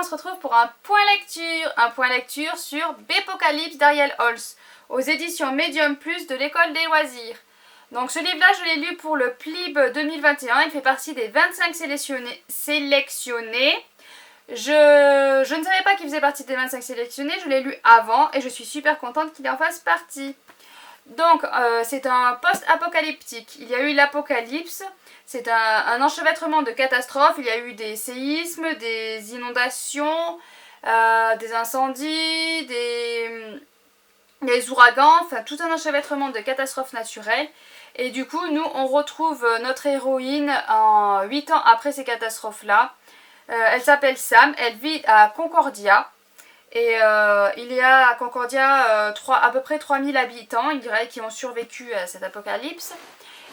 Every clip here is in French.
on se retrouve pour un point lecture sur Bépocalypse d'Ariel Holz, aux éditions Medium Plus de l'École des loisirs. Donc ce livre-là, je l'ai lu pour le PLIB 2021, il fait partie des 25 sélectionnés. Je ne savais pas qu'il faisait partie des 25 sélectionnés, je l'ai lu avant et je suis super contente qu'il en fasse partie. Donc c'est un post-apocalyptique, il y a eu l'apocalypse, c'est un enchevêtrement de catastrophes, il y a eu des séismes, des inondations, des incendies, des ouragans, enfin tout un enchevêtrement de catastrophes naturelles. Et du coup, nous, on retrouve notre héroïne 8 ans après ces catastrophes-là. Elle s'appelle Sam, elle vit à Concordia. Et il y a à Concordia à peu près 3000 habitants, il dirait, qui ont survécu à cet apocalypse.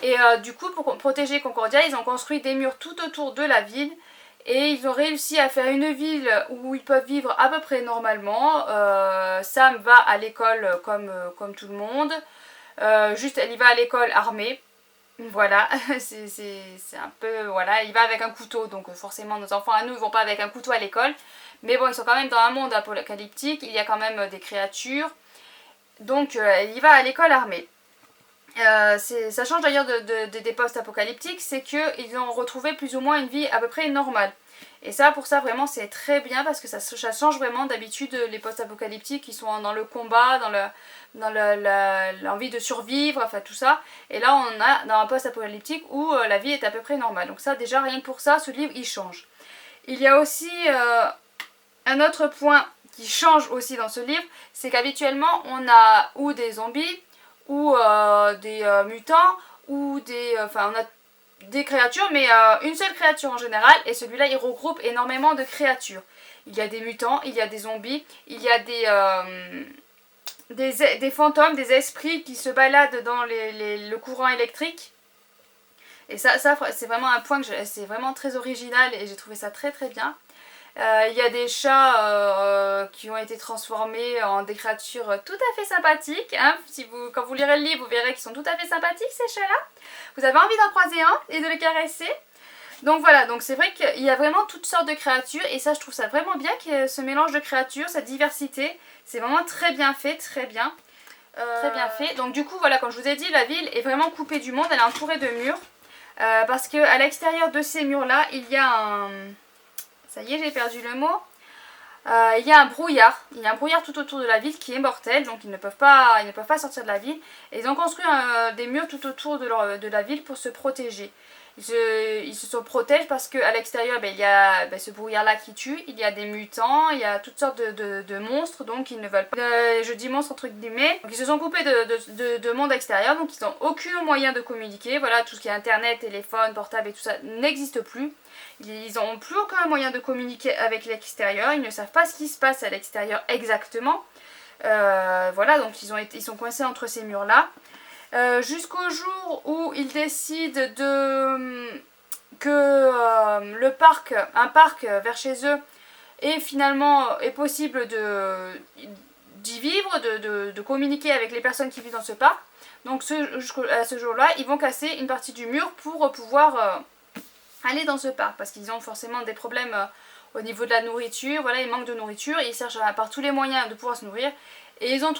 Et du coup, pour protéger Concordia, ils ont construit des murs tout autour de la ville. Et ils ont réussi à faire une ville où ils peuvent vivre à peu près normalement. Sam va à l'école comme tout le monde. Juste, elle y va à l'école armée. Voilà, c'est un peu, voilà, il va avec un couteau, donc forcément nos enfants à nous, ils vont pas avec un couteau à l'école, mais bon, ils sont quand même dans un monde apocalyptique, il y a quand même des créatures, donc il va à l'école armée. Ça change d'ailleurs des postes apocalyptiques, c'est qu'ils ont retrouvé plus ou moins une vie à peu près normale. Et ça, pour ça, vraiment, c'est très bien parce que ça change vraiment. D'habitude, les post-apocalyptiques, qui sont dans le combat, dans l'envie de survivre, enfin tout ça. Et là, on a dans un post-apocalyptique où la vie est à peu près normale. Donc ça, déjà, rien que pour ça, ce livre, il change. Il y a aussi un autre point qui change aussi dans ce livre, c'est qu'habituellement, on a ou des zombies, ou des mutants, ou enfin, on a des créatures, mais une seule créature en général, et celui-là il regroupe énormément de créatures. Il y a des mutants, il y a des zombies, il y a des fantômes, des esprits qui se baladent dans le courant électrique. Et ça c'est vraiment un point c'est vraiment très original et j'ai trouvé ça très très bien. Il y a des chats qui ont été transformés en des créatures tout à fait sympathiques. Hein. Quand vous lirez le livre, vous verrez qu'ils sont tout à fait sympathiques ces chats-là. Vous avez envie d'en croiser un et de le caresser. Donc voilà, donc c'est vrai qu'il y a vraiment toutes sortes de créatures et ça je trouve ça vraiment bien qu'il y ait ce mélange de créatures, cette diversité. C'est vraiment très bien fait, très bien. Très bien fait. Donc du coup voilà, comme je vous ai dit, la ville est vraiment coupée du monde, elle est entourée de murs. Parce qu'à l'extérieur de ces murs-là, il y a un... Ça y est, j'ai perdu le mot. Il y a un brouillard. Il y a un brouillard tout autour de la ville qui est mortel, donc ils ne peuvent pas sortir de la ville. Et ils ont construit des murs tout autour de la ville pour se protéger. Ils se protègent parce qu'à l'extérieur, il y a ce brouillard-là qui tue. Il y a des mutants, il y a toutes sortes de monstres, donc ils ne veulent pas. Je dis monstres entre guillemets. Donc ils se sont coupés de monde extérieur, donc ils n'ont aucun moyen de communiquer. Voilà, tout ce qui est internet, téléphone, portable et tout ça n'existe plus. Ils n'ont plus aucun moyen de communiquer avec l'extérieur. Ils ne savent pas ce qui se passe à l'extérieur exactement. Voilà, donc ils sont coincés entre ces murs-là. Jusqu'au jour où ils décident que un parc vers chez eux est possible d'y vivre, de communiquer avec les personnes qui vivent dans ce parc. Donc à ce jour-là, ils vont casser une partie du mur pour pouvoir aller dans ce parc parce qu'ils ont forcément des problèmes au niveau de la nourriture. Voilà, ils manquent de nourriture et ils cherchent par tous les moyens de pouvoir se nourrir. Et ils ont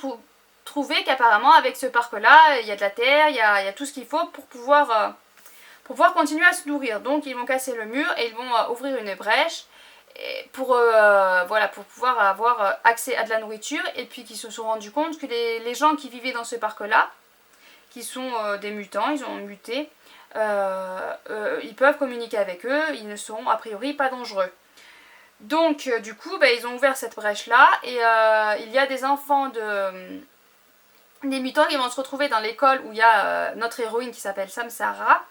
trouvé qu'apparemment avec ce parc là il y a de la terre, il y a tout ce qu'il faut pour pouvoir continuer à se nourrir. Donc ils vont casser le mur et ils vont ouvrir une brèche pour pouvoir avoir accès à de la nourriture. Et puis qu'ils se sont rendus compte que les gens qui vivaient dans ce parc là, qui sont des mutants, ils ont muté, ils peuvent communiquer avec eux, ils ne sont a priori pas dangereux. Donc du coup ils ont ouvert cette brèche là et il y a des enfants des mutants qui vont se retrouver dans l'école où il y a notre héroïne qui s'appelle Samsara.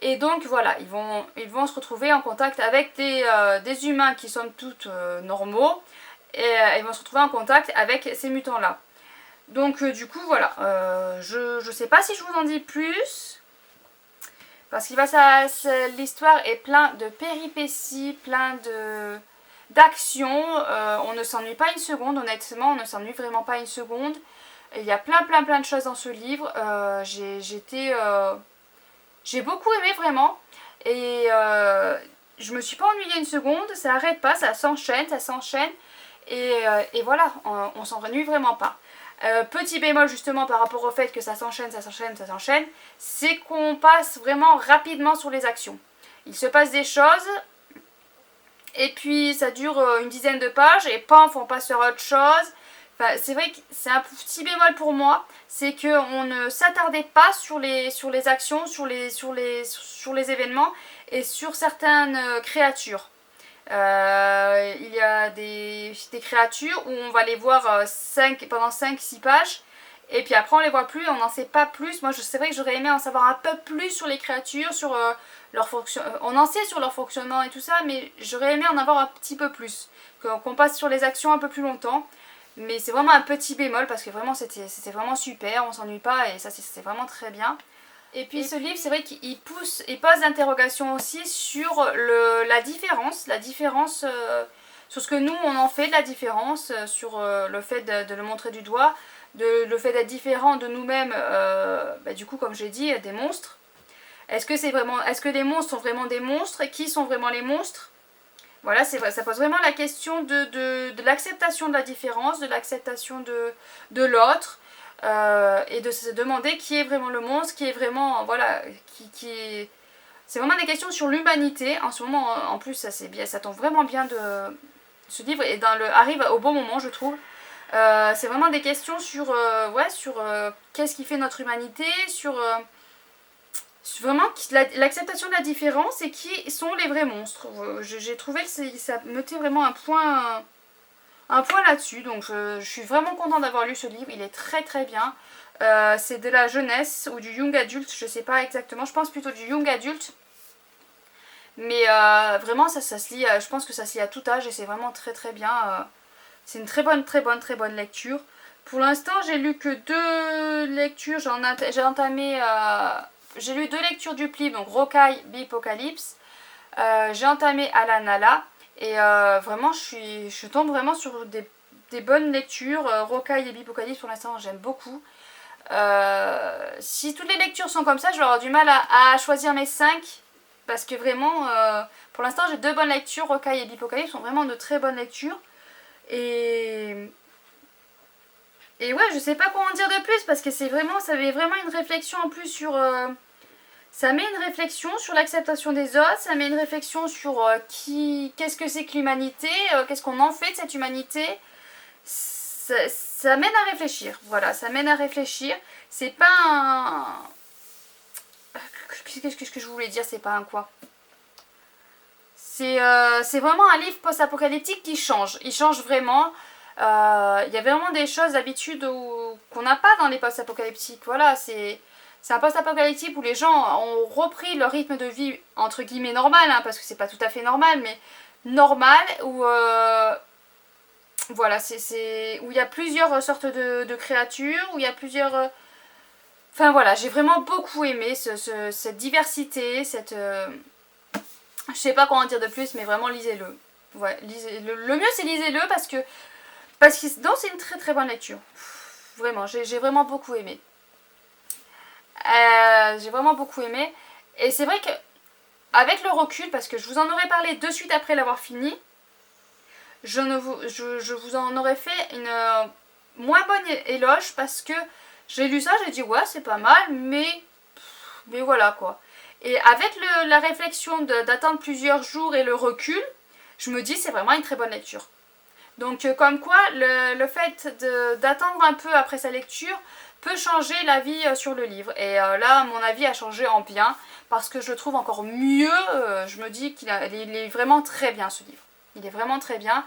Et donc voilà, ils vont se retrouver en contact avec des humains qui sont toutes normaux. Et ils vont se retrouver en contact avec ces mutants là. Donc du coup voilà, je sais pas si je vous en dis plus. Parce que l'histoire est plein de péripéties, plein d'actions. On ne s'ennuie pas une seconde, honnêtement, on ne s'ennuie vraiment pas une seconde. Il y a plein de choses dans ce livre. J'ai beaucoup aimé vraiment. Et je me suis pas ennuyée une seconde, ça arrête pas, ça s'enchaîne, et voilà, on s'ennuie vraiment pas. Petit bémol justement par rapport au fait que ça s'enchaîne, c'est qu'on passe vraiment rapidement sur les actions. Il se passe des choses, et puis ça dure une dizaine de pages, et paf, on passe sur autre chose. Enfin, c'est vrai que c'est un petit bémol pour moi, c'est qu'on ne s'attardait pas sur les actions, sur les événements, et sur certaines créatures. Il y a des créatures où on va les voir pendant 5-6 pages, et puis après on les voit plus, on n'en sait pas plus. Moi c'est vrai que j'aurais aimé en savoir un peu plus sur les créatures, sur leur fonction. On en sait sur leur fonctionnement et tout ça, mais j'aurais aimé en avoir un petit peu plus, qu'on passe sur les actions un peu plus longtemps. Mais c'est vraiment un petit bémol parce que vraiment c'était vraiment super, on s'ennuie pas, et ça c'est vraiment très bien. Et puis ce livre, c'est vrai qu'il pose d'interrogations aussi sur la différence, sur ce que nous on en fait de la différence, sur le fait de le montrer du doigt, le fait d'être différent de nous-mêmes, du coup comme j'ai dit, des monstres. Est-ce que les monstres sont vraiment des monstres, et qui sont vraiment les monstres? Voilà, c'est vrai, ça pose vraiment la question de l'acceptation de la différence, de l'acceptation de l'autre. Et de se demander qui est vraiment le monstre, qui est vraiment, voilà, qui est... C'est vraiment des questions sur l'humanité. En ce moment, en plus, ça tombe vraiment bien de ce livre, et arrive au bon moment, je trouve. C'est vraiment des questions sur qu'est-ce qui fait notre humanité, sur vraiment l'acceptation de la différence, et qui sont les vrais monstres. J'ai trouvé que ça mettait vraiment un point là-dessus, donc je suis vraiment contente d'avoir lu ce livre, il est très très bien. C'est de la jeunesse ou du young adulte, je sais pas exactement, je pense plutôt du young adulte. Mais vraiment ça se lit, je pense que ça se lit à tout âge, et c'est vraiment très très bien. C'est une très bonne lecture. Pour l'instant j'ai lu que 2 lectures, j'ai lu 2 lectures du pli, donc Rocaille, Bipocalypse. J'ai entamé Alanala. Et vraiment, je tombe vraiment sur des bonnes lectures. Rocaille et Bipocalypse, pour l'instant, j'aime beaucoup. Si toutes les lectures sont comme ça, je vais avoir du mal à choisir mes 5. Parce que vraiment, pour l'instant, j'ai 2 bonnes lectures. Rocaille et Bipocalypse sont vraiment de très bonnes lectures. Et ouais, je sais pas quoi en dire de plus, parce que ça avait vraiment une réflexion en plus sur... Ça met une réflexion sur l'acceptation des autres, ça met une réflexion sur qu'est-ce que c'est que l'humanité, qu'est-ce qu'on en fait de cette humanité. Ça mène à réfléchir, voilà, ça mène à réfléchir. C'est pas un... Qu'est-ce que je voulais dire, c'est pas un quoi. C'est vraiment un livre post-apocalyptique qui change, il change vraiment. Il y a vraiment des choses d'habitude qu'on n'a pas dans les post-apocalyptiques, voilà, c'est un post-apocalyptique où les gens ont repris leur rythme de vie, entre guillemets normal, hein, parce que c'est pas tout à fait normal, mais normal, où voilà, où il y a plusieurs sortes de créatures, où il y a plusieurs... Enfin voilà, j'ai vraiment beaucoup aimé cette diversité, je sais pas comment dire de plus, mais vraiment lisez-le. Ouais, le mieux c'est lisez-le, parce que non, c'est une très très bonne lecture. Vraiment, j'ai vraiment beaucoup aimé. J'ai vraiment beaucoup aimé. Et c'est vrai que, avec le recul, parce que je vous en aurais parlé de suite après l'avoir fini, je vous en aurais fait une moins bonne éloge, parce que j'ai lu ça, j'ai dit ouais, c'est pas mal, mais voilà quoi. Et avec la réflexion d'attendre plusieurs jours et le recul, je me dis c'est vraiment une très bonne lecture. Donc comme quoi le fait d'attendre un peu après sa lecture peut changer l'avis sur le livre. Et là mon avis a changé en bien, parce que je le trouve encore mieux. Je me dis qu'il est vraiment très bien, ce livre. Il est vraiment très bien.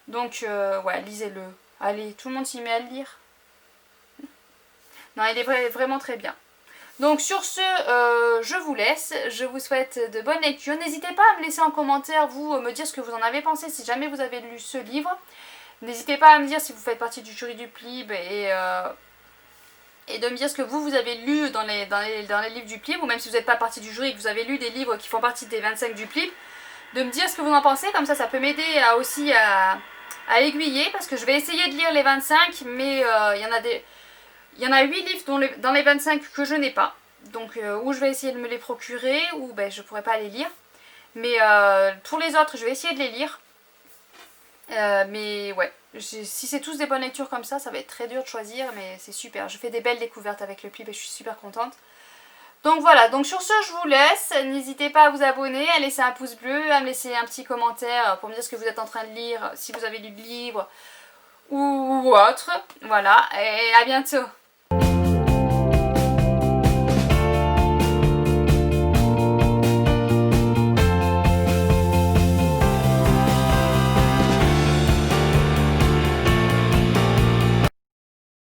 Donc ouais, lisez-le. Allez, tout le monde s'y met à le lire. Non, il est vraiment très bien. Donc sur ce, je vous laisse, je vous souhaite de bonnes lectures. N'hésitez pas à me laisser en commentaire, vous, me dire ce que vous en avez pensé, si jamais vous avez lu ce livre. N'hésitez pas à me dire si vous faites partie du jury du PLIB, et de me dire ce que vous avez lu dans les livres du PLIB, ou même si vous n'êtes pas partie du jury et que vous avez lu des livres qui font partie des 25 du PLIB, de me dire ce que vous en pensez, comme ça peut m'aider aussi à aiguiller, parce que je vais essayer de lire les 25, mais il y en a 8 livres dans les 25 que je n'ai pas, donc où je vais essayer de me les procurer, ou je pourrais pas les lire. Mais pour les autres, je vais essayer de les lire. Mais ouais, si c'est tous des bonnes lectures comme ça va être très dur de choisir, mais c'est super. Je fais des belles découvertes avec le PLIB et je suis super contente. Donc voilà, donc sur ce je vous laisse, n'hésitez pas à vous abonner, à laisser un pouce bleu, à me laisser un petit commentaire pour me dire ce que vous êtes en train de lire, si vous avez lu le livre ou autre. Voilà, et à bientôt.